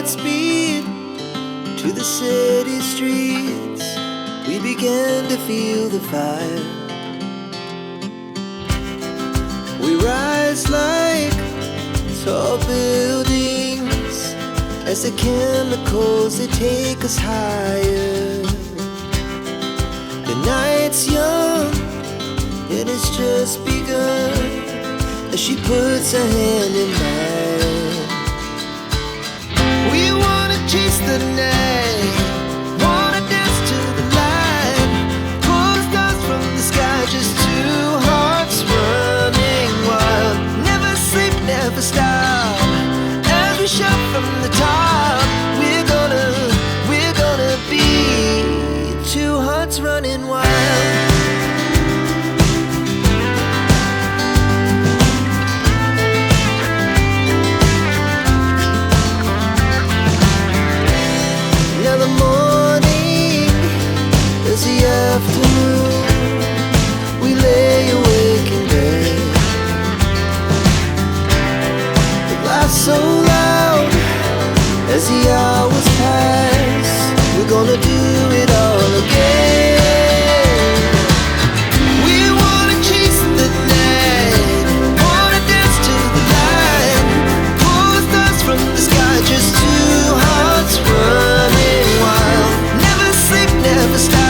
speed to the city streets. We began to feel the fire. We rise like tall buildings as the chemicals, they take us higher. The night's young, it has just begun as she puts her hand in mine. We wanna chase the night, wanna dance to the light, pull the stars from the sky, just two hearts running wild. Never sleep, never stop, as we shout from the top. We're gonna be two hearts running wild. Afternoon, we lay awake in bed. It laughs so loud as the hours pass. We're gonna do it all again. We wanna chase the night, wanna dance to the light, pull the stars from the sky, just two hearts running wild. Never sleep, never stop,